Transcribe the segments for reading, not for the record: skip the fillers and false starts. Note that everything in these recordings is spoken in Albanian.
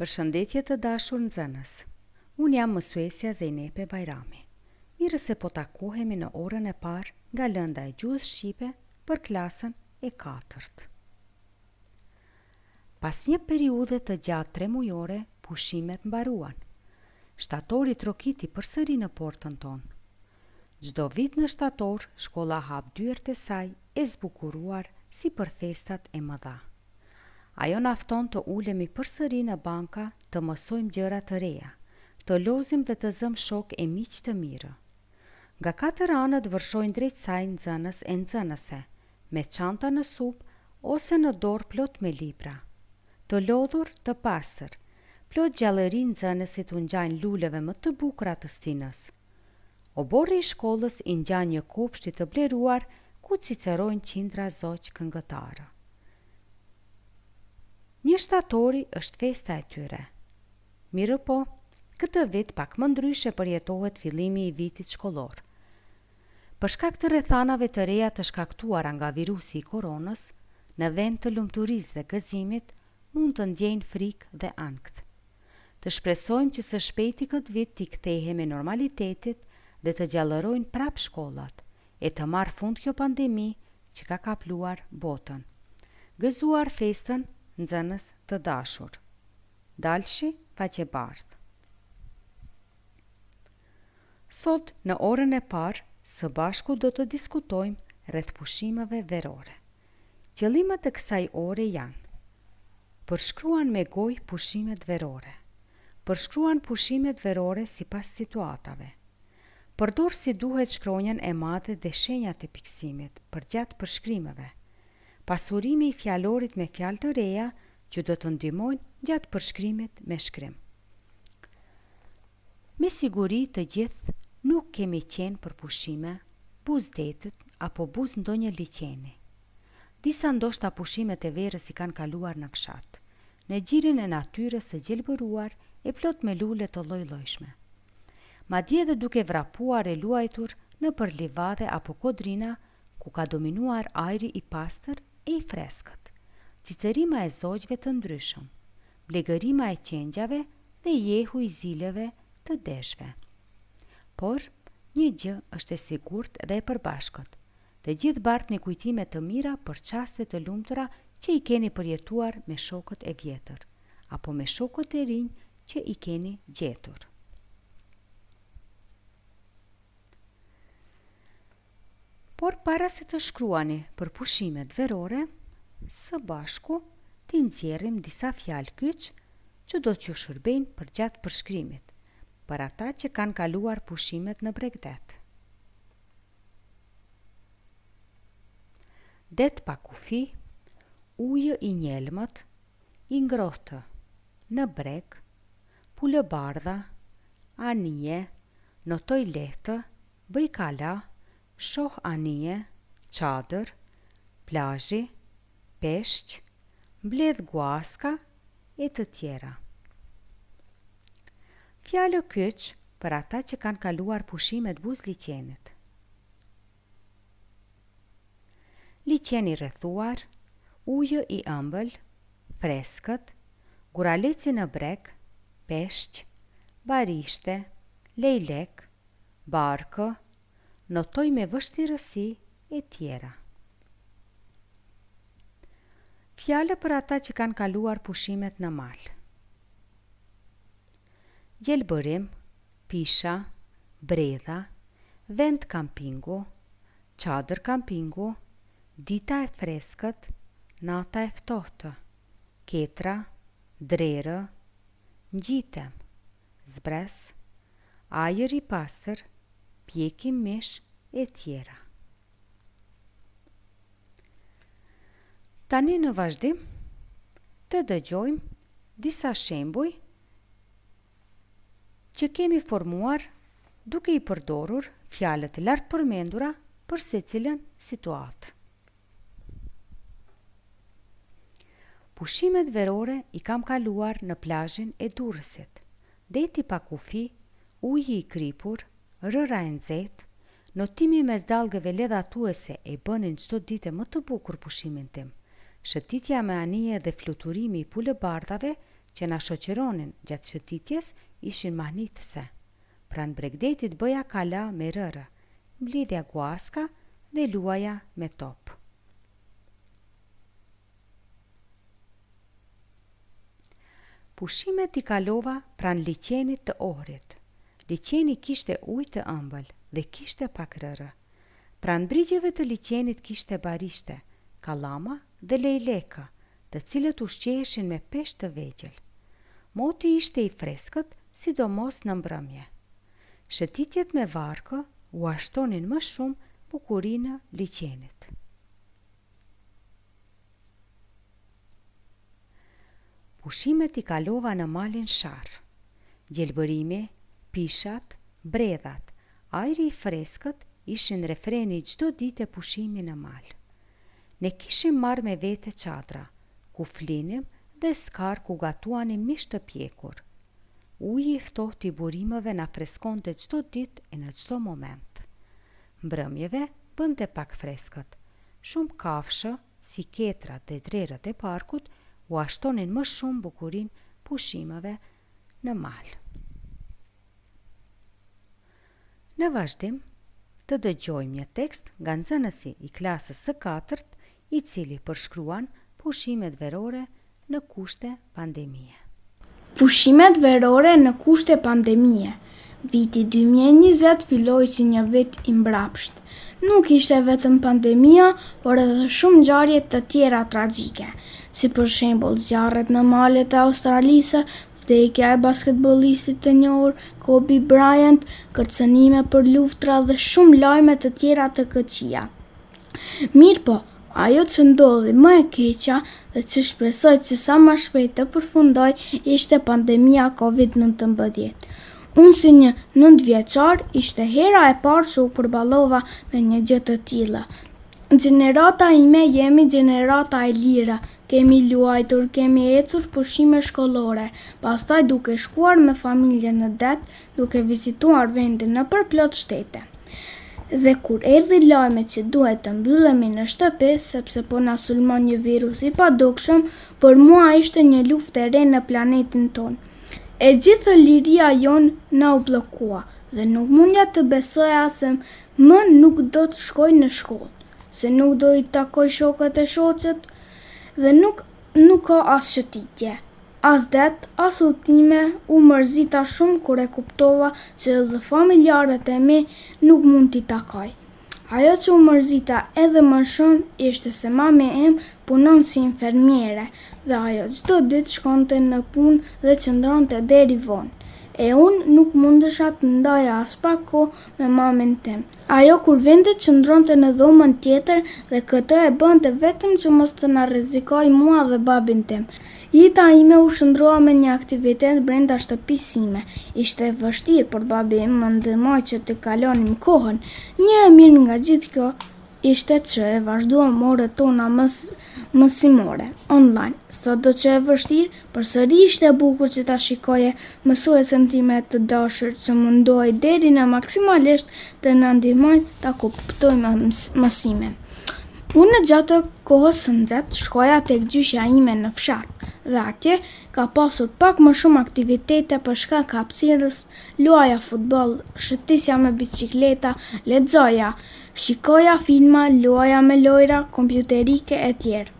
Përshëndetje të dashur nxënës. Unë jam mësuesja Zejnepe Bajrami. Mirë se po takohemi në orën e parë nga lënda e gjuhës shqipe për klasën e 4. Pas një periudhe të gjatë 3 mujore, pushimet mbaruan. Shtatori trokiti përsëri në portën tonë. Çdo vit në shtator, shkolla hap dyert e saj e zbukuruar si për festat e mëdha. Ajo nafton të ulemi përsëri në banka të mësojmë gjëra të reja, të lozim dhe të zëm shok e miq të mirë. Nga 4 anët vërshojnë drejt saj nxënës e nxënëse, me çanta në sup ose në dorë plot me libra. Të lodhur, të pastër, plot gjallëri nxënësit u ngjajnë luleve më të bukura të stinës. Oborri i shkollës i ngjan një kopshti të bleruar ku cicerojnë qindra zoq këngëtarë. Një shtatori është festa e tyre. Mirë po, këtë vit pak më ndryshe përjetohet fillimi i vitit shkollor. Për shkak të rrethanave të reja të shkaktuara nga virusi i koronës, në vend të lumturisë dhe gëzimit, mund të ndjejnë frikë dhe ankth. Të shpresojmë që së shpejti këtë vit t'i kthehemi normalitetit dhe të gjallërojnë prap shkollat, e të marrë fund kjo pandemi që ka kapluar botën. Gëzuar festën nxënës të dashur. Dalshi faqe bardhë. Sot në orën e parë, së bashku do të diskutojmë rreth pushimeve verore. Qëllimet e kësaj ore janë: përshkruan me gojë pushimet verore. Përshkruan pushimet verore sipas situatave. Përdor si duhet shkronjën e madhe dhe shenjat e piksimit përgjatë përshkrimeve. Pasurimi i fjalorit me fjalë të reja që do të ndihmojnë gjatë përshkrimit me shkrim. Me siguri të gjithë nuk kemi qenë për pushime, buzdetit apo buz ndonjë liqeni. Disa ndoshta pushimet e verës i kanë kaluar në fshat, në gjirin e natyrës së gjelbëruar e plot me lule të lloj-llojshme. Madje edhe duke vrapuar e luajtur në për livadhe apo kodrina ku ka dominuar ajri i pastër e i freskët, cicerima e zogjve të ndryshëm, blegërima e qengjave dhe jehu i zileve të deshve. Por, një gjë është e sigurt dhe e përbashkët, të gjithë bartni kujtime të mira për çaste të lumtura që i keni përjetuar me shokët e vjetër, apo me shokët e rinj që i keni gjetur. Por para se të shkruani për pushimet verore, së bashku t'i nxjerrim disa fjalë kyç që do t'ju shërbejnë për gjatë përshkrimit, për ata që kanë kaluar pushimet në Bregdet. Det pa kufi, ujë i njelmët, i ngrohtë, në breg, pulë bardha, anije, notoj lehtë, bëj kala, shoh anije, çadër, plazhi, peshq, mbledh guaska e të tjera. Fjalë kyç për ata që kanë kaluar pushimet buz liqenit. Liqeni rrethuar, ujë i ëmbël, freskët, guraleci në breg, peshq, barishte, lejlek, barkë, notoj me vështirësi e tjera. Fjalë për ata që kanë kaluar pushimet në mal. Gjelbërim, pisha, bredha, vend kampingu, çadër kampingu, dita e freskët, nata e ftohtë, ketra, drerë, ngjitem, zbres, ajër i pastër, pjekim mish e tjera. Tani në vazhdim të dëgjojmë disa shembuj që kemi formuar duke i përdorur fjalët e lartë përmendura për secilën situatë. Pushimet verore i kam kaluar në plazhin e Durrësit. Deti pa kufi, uji i kripur, rëra e nxehtë, notimi mes dallgëve ledhatuese e bënin çdo ditë më të bukur pushimin tim. Shëtitja me anije dhe fluturimi i pulëbardhave që na shoqëronin gjatë shëtitjes ishin mahnitëse. Pranë Bregdetit bëja kala me rërë, mblidhja guaska dhe luaja me top. Pushimet i kalova pranë liqenit të Ohrit. Liqeni kishte ujë të ëmbël dhe kishte pak rërë. Pranë brigjeve të liqenit kishte barishte, kallama dhe lejleka, të cilët ushqeheshin me peshk të vegjël. Moti ishte i freskët, sidomos në mbrëmje. Shëtitjet me varkë u ashtonin më shumë bukurinë liqenit. Pushimet i kalova në malin Sharr. Gjelbërimi, pishat, bredhat, ajri i freskët ishin refreni çdo ditë e pushimi në mal. Ne kishim marrë me vete çadra, ku flinim dhe skar ku gatuanim mish të pjekur. Uji i ftohtë i burimëve na freskonte çdo ditë e në çdo moment. Mbrëmjeve bënte pak freskët. Shumë kafshë, si ketrat dhe drerët e parkut, u ashtonin më shumë bukurinë pushimeve në mal. Në vazhdim, të dëgjojmë një tekst nga nxënësi i klasës së 4, i cili përshkruan pushimet verore në kushte pandemie. Pushimet verore në kushte pandemie. Viti 2020 filloi si një vit i mbrapsht. Nuk ishte vetëm pandemia, por edhe shumë ngjarje të tjera tragjike, si për shembull zjarret në malet e Australisë, vdekja e basketbollistit të njohur Kobe Bryant, kërcënime për luftra dhe shumë lajme të tjera të këqija. Mirë po, ajo që ndodhi më e keqja dhe që shpresoj që sa më shpejt të përfundoj ishte pandemia COVID-19. Unë si një 9 vjeçar ishte hera e parë që u përballova me një gjë të tillë. Gjenerata ime jemi gjenerata e lirë. Kemi luajtur, kemi ecur pushime shkollore, pastaj duke shkuar me familjen në det, duke vizituar vendin në përplot shtete. Dhe kur erdhi lajmi që duhet të mbyllemi në shtëpi sepse po na sulmon një virus i padukshëm, për mua ishte një luftë e re në planetin ton. E gjithë liria jon na u bllokua dhe nuk mundja të besoja se më nuk do të shkoj në shkollë, se nuk do i takoj shokët e shoqet dhe nuk ka as shëtitje. As det, as udhëtime, u mërzita shumë kur e kuptova që edhe familjarët e mi nuk mund t'i takoj. Ajo që u mërzita edhe më shumë ishte se mami em punon si infermiere dhe ajo çdo ditë shkonte në punë dhe qëndronte deri vonë. E unë nuk mundesha të ndaja as pak kohë me mamin tim. Ajo kur vinte qëndronte në dhomën tjetër dhe këtë e bënte vetëm që mos të na rrezikoj mua dhe babin tim. Jeta ime u shndrua me një aktivitet brenda shtëpisë sime. Ishte e vështirë, por babi im më ndihmoi që të kalonim kohën. Një e mirë nga gjithë kjo ishte që e vazhduam orët tona mësimore online. Sado që e vështirë, përsëri ishte bukur që ta shikoje mësuesen time të dashur që mundohej deri në maksimalisht të na ndihmojnë ta kuptojmë mësimin. Unë gjatë kohës së nxehtë shkoja tek gjyshja ime në fshat dhe atje ka pasur pak më shumë aktivitete për shkak hapësirës, luaja futboll, shëtisja me bicikleta, lexoja, shikoja filma, luaja me lojra kompjuterike e tjerë.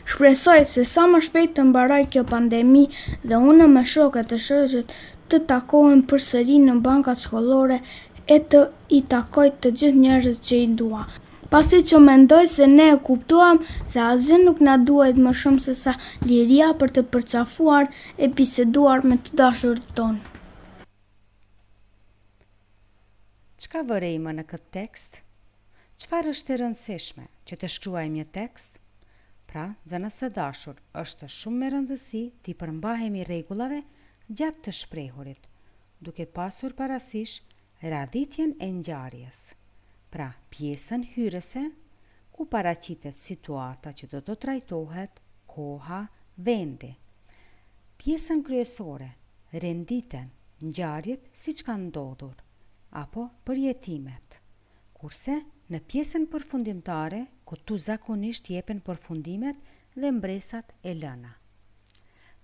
Shpresoj se sa më shpejt të mbaroj kjo pandemi dhe unë me shokët e shoqet të takohem përsëri në bankat shkollore e të i takoj të gjithë njerëzit që i dua. Pasi që mendoj se ne e kuptuam se asgjë nuk na duhet më shumë se sa liria për të përqafuar e biseduar me të dashurit tonë. Çka vërejmë në këtë tekst? Çfarë është e rëndësishme që të shkruajmë një tekst? Pra, nxënës së dashur, është shumë me rëndësi t'i përmbahemi rregullave gjatë të shprehurit, duke pasur parasysh radhitjen e ngjarjes. Pra, pjesën hyrëse, ku paraqitet situata që do të trajtohet, koha, vendi. Pjesën kryesore, renditen, ngjarjet siç kanë ndodhur, apo përjetimet. Kurse, në pjesën përfundimtare, ku tu zakonisht jepen përfundimet dhe mbresat e lëna.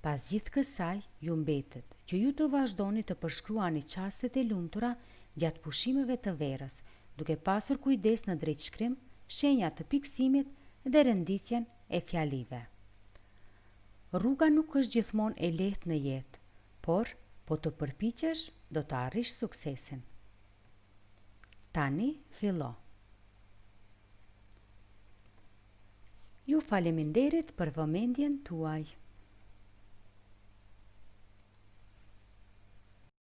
Pas gjithë kësaj, ju mbetet që ju të vazhdoni të përshkruani çastet e lumtura gjatë pushimeve të verës, duke pasur kujdes në drejtshkrim, shenja të piksimit dhe renditjen e fjalive. Rruga nuk është gjithmonë e lehtë në jetë, por po të përpiqesh do të arrish suksesin. Tani fillo. Ju faleminderit për vëmendjen tuaj.